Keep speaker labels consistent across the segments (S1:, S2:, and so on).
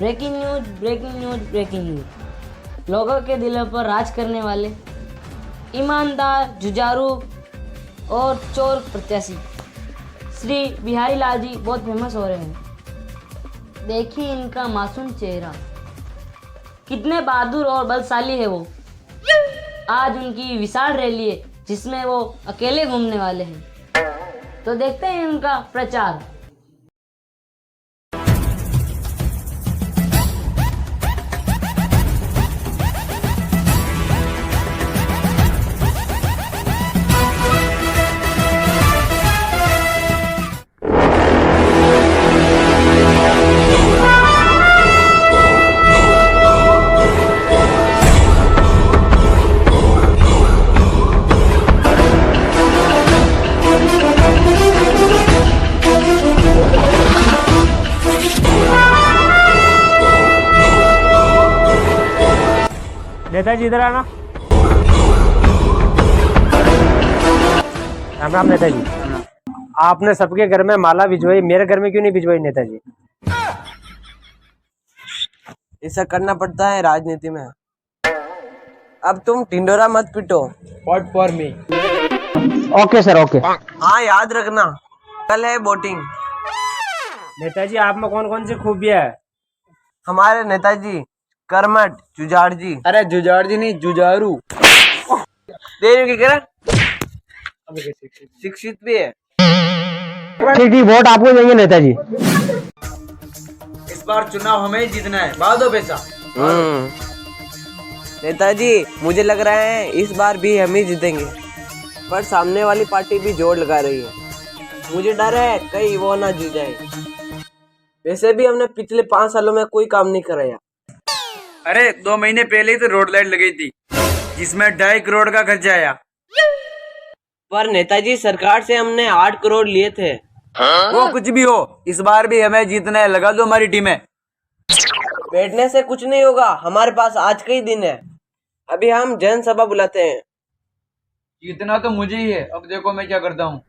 S1: Breaking news, breaking news, breaking news. लोगों के दिलों पर राज करने वाले ईमानदार, जुझारू और चोर प्रत्याशी श्री बिहारी लाल जी बहुत फेमस हो रहे हैं। देखिए इनका मासूम चेहरा, कितने बहादुर और बलशाली है वो। आज उनकी विशाल रैली है जिसमें वो अकेले घूमने वाले हैं। तो देखते हैं उनका प्रचार।
S2: नेताजी इधर आना। राम राम नेताजी। आपने सबके घर में माला भिजवाई, मेरे घर में क्यों नहीं भिजवाई नेताजी?
S3: ऐसा करना पड़ता है राजनीति में। अब तुम टिंडोरा मत पिटो।
S2: Vote for me.
S4: Okay sir, okay.
S3: हाँ याद रखना, कल है वोटिंग।
S2: नेताजी आप में कौन कौन सी खूबियाँ है?
S3: हमारे नेताजी कर्मठ, जुझारू जी।
S4: अरे जुझारू जी नहीं, जुझारू।
S3: देर शिक्षित भी है।
S4: ठीक ठीक, वोट आपको देंगे नेताजी।
S5: इस बार चुनाव हमें ही जीतना है, बाल दो पैसा।
S3: नेताजी मुझे लग रहा है इस बार भी हम ही जीतेंगे, पर सामने वाली पार्टी भी जोर लगा रही है। मुझे डर है कहीं वो ना जीत जाए। वैसे भी हमने पिछले 5 सालों में कोई काम नहीं कराया।
S5: अरे 2 महीने पहले ही तो रोड लाइट लगी थी जिसमें 2.5 करोड़ का खर्चा आया।
S3: पर नेताजी सरकार से हमने 8 करोड़ लिए थे।
S5: वो कुछ भी हो, इस बार भी हमें जीतना है, लगा दो हमारी टीमें।
S3: बैठने से कुछ नहीं होगा, हमारे पास आज का ही दिन है। अभी हम जनसभा बुलाते हैं।
S5: जीतना तो मुझे ही है, अब देखो मैं क्या करता हूँ।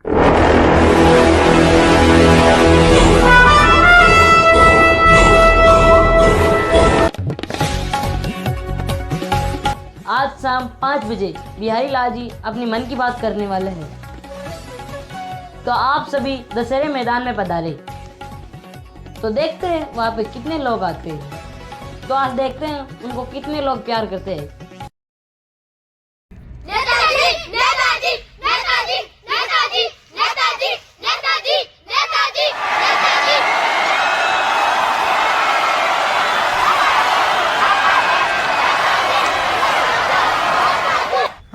S1: आज शाम 5 बजे बिहारी लाल जी अपनी मन की बात करने वाले हैं। तो आप सभी दशहरे मैदान में पधारे। तो देखते हैं वहाँ पे कितने लोग आते हैं। तो आज देखते हैं उनको कितने लोग प्यार करते हैं।
S6: नेताजी, नेताजी, नेताजी, नेताजी, नेताजी, नेताजी, नेताजी, नेताजी।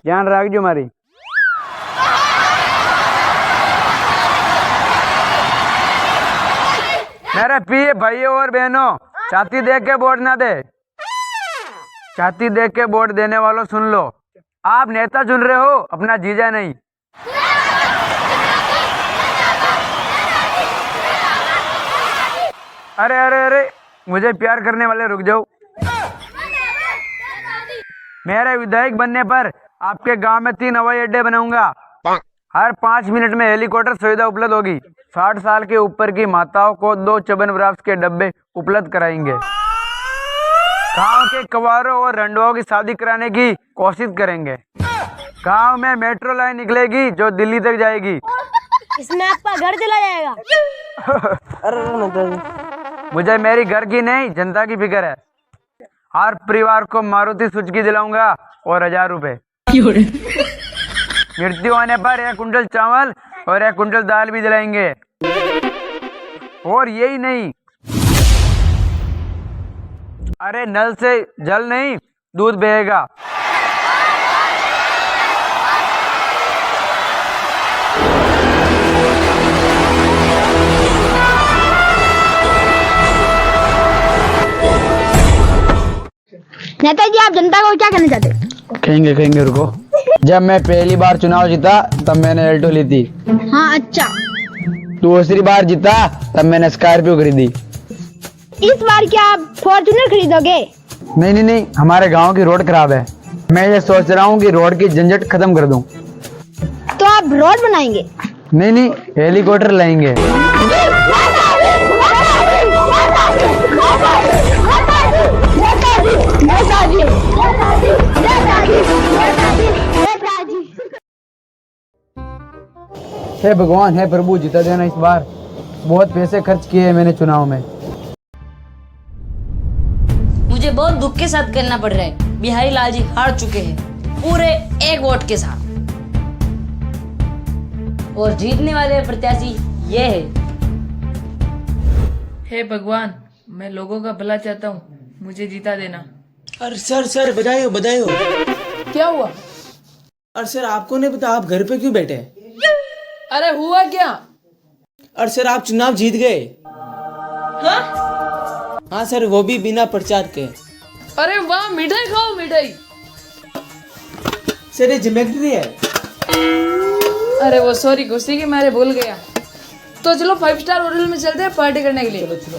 S5: ध्यान रखજો मारी। मेरे प्रिय भाइयों और बहनों, छाती देख के वोट ना दे। छाती देख के वोट देने वालों सुन लो, आप नेता चुन रहे हो, अपना जीजा नहीं। अरे अरे अरे, मुझे प्यार करने वाले रुक जाओ। मेरे विधायक बनने पर आपके गांव में 3 हवाई अड्डे बनाऊंगा। हर 5 मिनट में हेलीकॉप्टर सुविधा उपलब्ध होगी। 60 साल के ऊपर की माताओं को 2 च्यवनप्राश के डब्बे उपलब्ध कराएंगे। गांव के कवारों और रंडुओं की शादी कराने की कोशिश करेंगे। गांव में मेट्रो लाइन निकलेगी जो दिल्ली तक जाएगी।
S6: इसमें आपका घर चला जाएगा।
S3: अरे
S5: मुझे मेरी घर की नहीं, जनता की फिक्र है। हर परिवार को मारुति सुजुकी दिलाऊंगा और 1000 रुपए। मृत्यु होने पर 1 कुंटल चावल और 1 कुंटल दाल भी दिलाएंगे। और यही नहीं, अरे नल से जल नहीं, दूध बहेगा।
S6: नेताजी आप जनता को क्या कहना चाहते हैं?
S4: कहेंगे रुको। जब मैं पहली बार चुनाव जीता तब मैंने एल्टो ली थी।
S6: हाँ अच्छा।
S4: दूसरी बार जीता तब मैंने स्कॉर्पियो खरीदी।
S6: इस बार क्या आप फॉर्च्यूनर खरीदोगे?
S4: नहीं, हमारे गांव की रोड खराब है। मैं ये सोच रहा हूँ कि रोड की झंझट खत्म कर दूं।
S6: तो आप रोड बनाएंगे?
S4: नहीं, हेलीकॉप्टर लाएंगे। हे भगवान, हे प्रभु, जीता देना इस बार। बहुत पैसे खर्च किए हैं मैंने चुनाव में।
S1: मुझे बहुत दुख के साथ कहना पड़ रहा है, बिहारी लाल जी हार चुके हैं पूरे 1 वोट के साथ। और जीतने वाले प्रत्याशी ये है।
S7: हे भगवान, मैं लोगों का भला चाहता हूँ, मुझे जीता देना।
S8: अरे सर बधाई हो बधाई हो।
S7: क्या हुआ?
S8: अरे सर आपको नहीं पता आप घर पे क्यों बैठे हैं?
S7: अरे हुआ क्या?
S8: अरे सर आप चुनाव जीत गए। हाँ सर, वो भी बिना प्रचार के।
S7: अरे वाह, मिठाई खाओ मिठाई।
S8: सर ये जिम्मेदारी है।
S7: अरे वो सॉरी, गुस्से के मारे भूल गया। तो चलो 5 स्टार होटल में चलते हैं पार्टी करने के लिए। चलो चलो।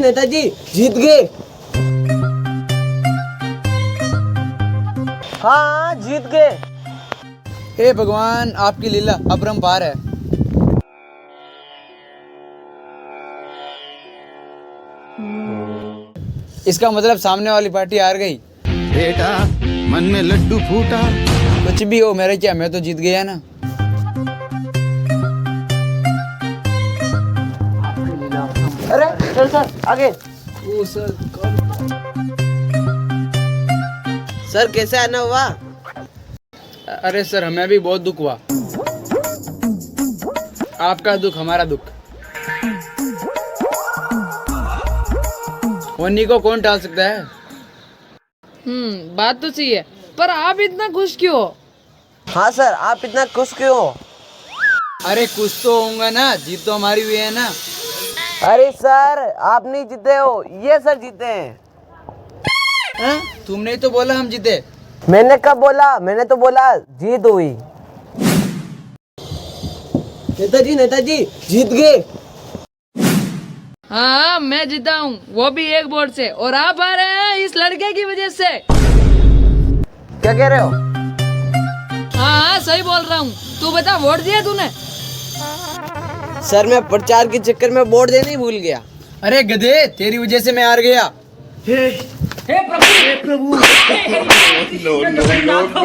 S3: नेताजी जीत गए। हाँ जीत गए।
S4: हे भगवान, आपकी लीला अपरंपार है। इसका मतलब सामने वाली पार्टी हार गई।
S9: बेटा मन में लड्डू फूटा।
S4: कुछ भी हो, मेरे क्या, मैं तो जीत गया ना।
S3: अरे चल सर आगे।
S8: ओ सर
S3: सर कैसे आना हुआ?
S4: अरे सर, हमें भी बहुत दुख हुआ। आपका दुख हमारा दुख। वन्नी को कौन टाल सकता है?
S7: बात तो सही है, पर आप इतना खुश क्यों हो?
S3: हाँ सर, आप इतना खुश क्यों हो?
S4: अरे कुछ तो होगा ना, जीत तो हमारी हुई है ना।
S3: अरे सर आप नहीं जीते हो, ये सर जीते हैं।
S4: तुमने ही तो बोला हम जीते।
S3: मैंने कब बोला? मैंने तो बोला जीत हुई। नेताजी जीत गए।
S7: हाँ मैं जीता हूँ, वो भी 1 वोट से। और आप आ रहे हैं इस लड़के की वजह से।
S3: क्या कह रहे हो?
S7: हाँ सही बोल रहा हूँ। तू बता, वोट दिया तूने?
S3: सर मैं प्रचार के चक्कर में वोट देने ही भूल गया।
S4: अरे गधे, तेरी वजह से मैं हार गया।
S9: No no no no.